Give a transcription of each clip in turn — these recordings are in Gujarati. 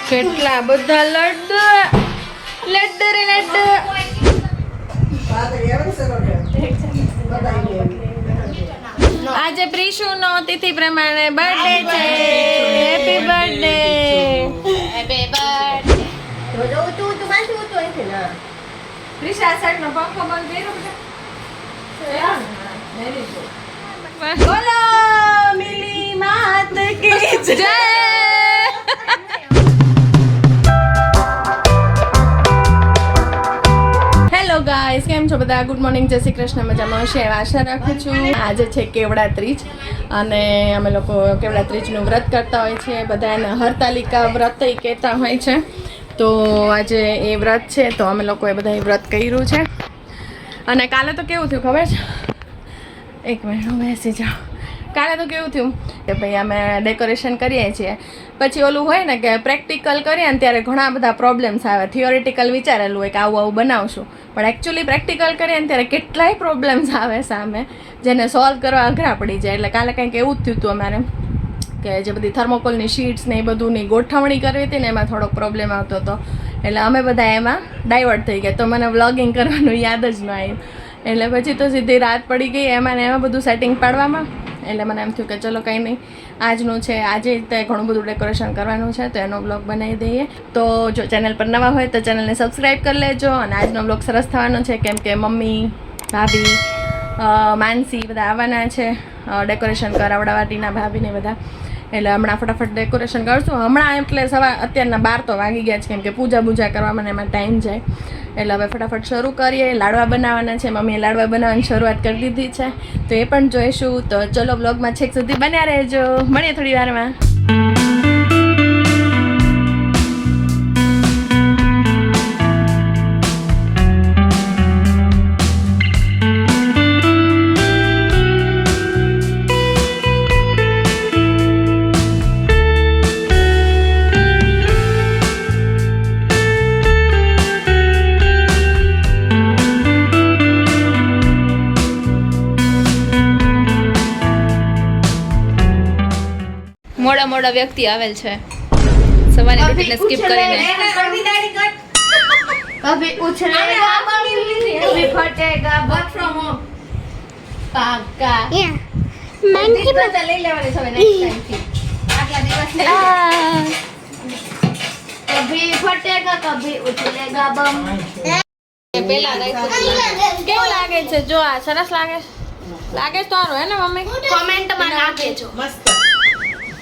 કેટલા બધા લડ્ડુ લડ્ડુ રે લડ્ડુ. આજે પ્રિશુનો તિથિ પ્રમાણે બર્થડે છે. Happy birthday. Happy birthday. તું બાજુ તો છે ના. પ્રિશા સાઈડનો પંખો બંધ કર્યો બેટા. Very good. બોલો મિલી માત કી જય. હેલો ગાઈસ, કેમ છો બધા? ગુડ મોર્નિંગ, જય શ્રી કૃષ્ણ. મજામાં હશે એવા આશા રાખું છું. આજે છે કેવડા ત્રીજ અને અમે લોકો કેવડા ત્રીજનું વ્રત કરતા હોય છે. બધા એને હરતાલિકા વ્રત કહેતા હોય છે. તો આજે એ વ્રત છે તો અમે લોકોએ બધા વ્રત કર્યું છે. અને કાલે તો કેવું થયું ખબર છે? એક મિનિટ હું બેસી જાઉં. કાલે તો કેવું થયું કે ભાઈ અમે ડેકોરેશન કરીએ છીએ, પછી ઓલું હોય ને કે પ્રેક્ટિકલ કરીએ ને ત્યારે ઘણા બધા પ્રોબ્લેમ્સ આવે. થિયોરિટિકલ વિચારેલું હોય કે આવું આવું બનાવશું, પણ એકચ્યુઅલી પ્રેક્ટિકલ કરીએ ને ત્યારે કેટલાય પ્રોબ્લેમ્સ આવે સામે, જેને સોલ્વ કરવા અઘરા પડી જાય. એટલે કાલે કંઈક એવું જ થયું હતું અમારે કે જે બધી થર્મોકોલની શીટ્સ ને એ બધુંની ગોઠવણી કરવી હતી ને એમાં થોડોક પ્રોબ્લેમ આવતો હતો. એટલે અમે બધા એમાં ડાયવર્ટ થઈ ગયા, તો મને વ્લોગિંગ કરવાનું યાદ જ ન આવ્યું. એટલે પછી તો સીધી રાત પડી ગઈ એમાં ને એમાં બધું સેટિંગ પાડવામાં. એટલે મને એમ થયું કે ચલો કંઈ નહીં, આજનું છે આજે તે ઘણું બધું ડેકોરેશન કરવાનું છે તો એનો બ્લોગ બનાવી દઈએ. તો જો ચેનલ પર નવા હોય તો ચેનલને સબસ્ક્રાઈબ કરી લેજો. અને આજનો બ્લોગ સરસ થવાનો છે કેમ કે મમ્મી, ભાભી, માનસી બધા આવવાના છે ડેકોરેશન કરાવડાવવા, ટીના ભાભીને બધા. એટલે હમણાં ફટાફટ ડેકોરેશન કરશું હમણાં. એટલે અત્યારના 12 તો વાગી ગયા છે કેમ કે પૂજા બૂજા કરવામાં એમાં ટાઈમ જાય. એટલે હવે ફટાફટ શરૂ કરીએ. લાડવા બનાવવાના છે, મમ્મીએ લાડવા બનાવવાની શરૂઆત કરી દીધી છે તો એ પણ જોઈશું. તો ચલો બ્લોગમાં છેક સુધી બન્યા રહેજો. મળીએ થોડી વારમાં. મોડા વ્યક્તિ આવેલ છે સવારે એટલે સ્કીપ કરીને. અભી ઉછળેગા અભી ફટેગા બટ ફ્રોમ હોમ પાકા મન કી બાત લઈ લેવાની છે નેક્સ્ટ ટાઈમ થી. આગલા દિવસ કભી ફટેગા કભી ઉછળેગા બમ. પેલા કેવું લાગે છે? જો આ સરસ લાગે લાગે તો સારું હે ને મમ્મી? કોમેન્ટમાં નાખજો. મસ્ત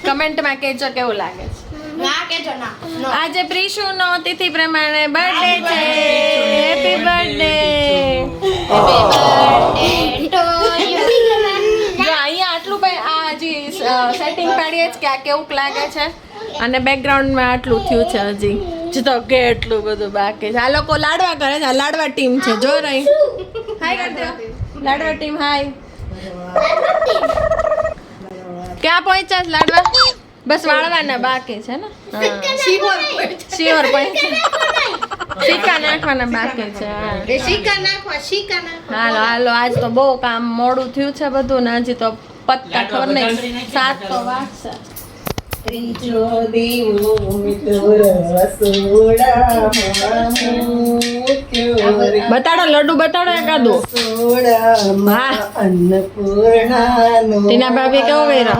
કમેન્ટમાં કહેજો કેવું લાગે છે. ના કહેજો ના. આજે પ્રિશુનો તિથિ પ્રમાણે બર્થડે છે. Happy birthday. Happy birthday to you. જો અહીંયા આટલું આ જે સેટિંગ પાડીએ જ કે આ કેવું લાગે છે અને બેકગ્રાઉન્ડમાં આટલું થયું છે હજી જ તો કેટલું બધું બાકી છે. આ લોકો લાડવા કરે છે. આ લાડવા ટીમ છે. જો રહી હાય કરી દો લાડવા ટીમ. હાય. ક્યાં પહોંચ્યા લાડવા? બસ વાળવાના બાકી છે ને. શિવર સિક્કા નાખવાના બાકી છે. હાલો હાલો, આજ તો બહુ કામ મોડું થયું છે બધું ને હજી તો પત્તા ખબર નહીં 7 તો વાગશે. ત્રીજો દીવો બતાડો લડ્ડુ બતાડો એકાદું. ટીના ભાભી કેવો કર્યો?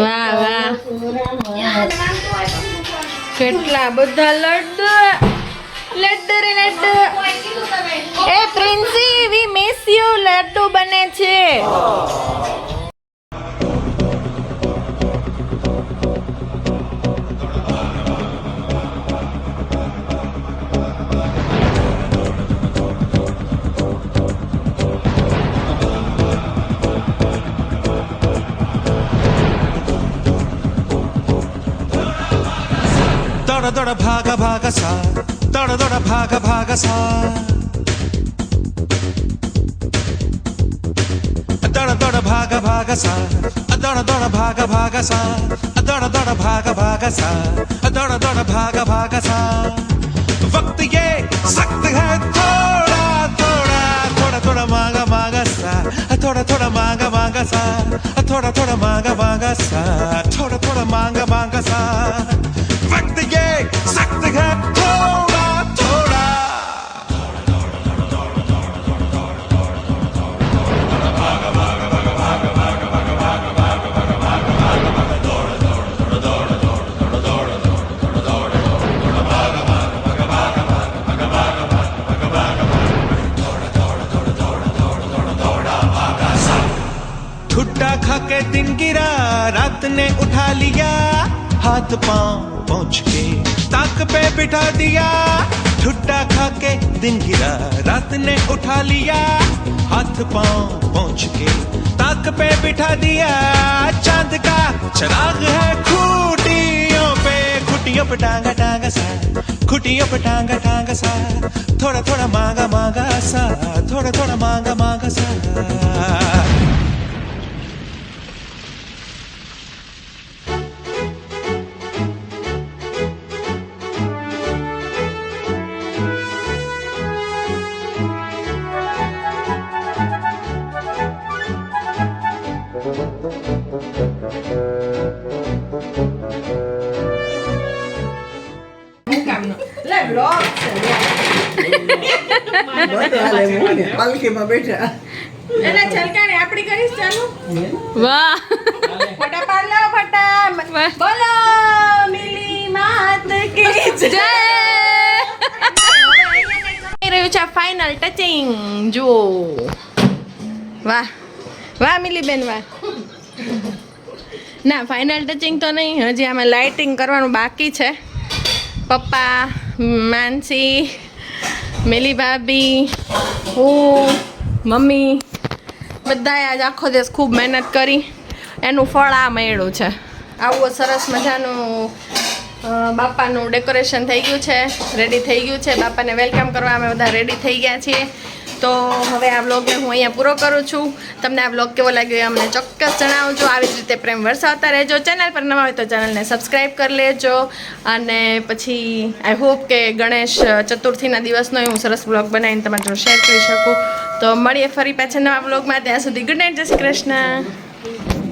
વાહ વાહ, કેટલા બધા લડ્ડુ લડ્ડુ રે લડ્ડુ. એ Princy we miss you. Laddu બને છે. दौड़ दौड़ भागा भागा सा, दौड़ दौड़ भागा भागा सा, दौड़ दौड़ भागा भागा सा, दौड़ दौड़ भागा भागा सा, दौड़ दौड़ भागा भागा सा, दौड़ दौड़ भागा भागा सा. वक्त ये सख्त है थोड़ा थोड़ा, थोड़ा थोड़ा मांगा मांगा सा, थोड़ा थोड़ा मांगा मांगा सा, थोड़ा थोड़ा मांगा मांगा सा, थोड़ा थोड़ा मांगा मांगा सा. वक्त ने उठा लिया हाथ पांव पहुंच के ताक पे बिठा दिया ठुड्डा खा के दिन गिरा रात ने उठा लिया हाथ पांव पहुंच के ताक पे बिठा दिया चांद का चिराग है खूटियों पे टांगा टांगा सा खुटियों पे टांगा टांगा सा थोड़ा थोड़ा मांगा मांगा सा थोड़ा थोड़ा मांगा मांगा सा પાલખીમાં બેઠા એટલે છલકાણી આપડી કરીશ ચાલુ વાહ ફટા પાડલો ફટા બોલો મિલી માત કી જય રહ્યું છે ફાઇનલ ટચિંગ જો વાહ વાહ મિલી બેન વાહ ના ફાઇનલ ટચિંગ તો નહીં હજી આમાં લાઇટિંગ કરવાનું બાકી છે પપ્પા માનસી મિલી ભાભી હું મમ્મી બધાએ આજ આખો દિવસ ખૂબ મહેનત કરી એનું ફળ આ મળ્યું છે આવું સરસ મજાનું બાપાનું ડેકોરેશન થઈ ગયું છે રેડી થઈ ગયું છે બાપાને વેલકમ કરવા અમે બધા રેડી થઈ ગયા છીએ તો હવે આ વ્લોગને હું અહીંયા પૂરો કરું છું તમને આ વ્લોગ કેવો લાગ્યો એ અમને ચોક્કસ જણાવજો આવી જ રીતે પ્રેમ વરસાવતા રહેજો ચેનલ પર નવા હોય તો ચેનલને સબસ્ક્રાઈબ કરી લેજો અને પછી આઈ હોપ કે ગણેશ ચતુર્થીના દિવસનો હું સરસ વ્લોગ બનાવીને તમારી જોડે શેર કરી શકું તો મળીએ ફરી પાછા નવા વ્લોગમાં ત્યાં સુધી ગુડ નાઇટ જય શ્રી કૃષ્ણ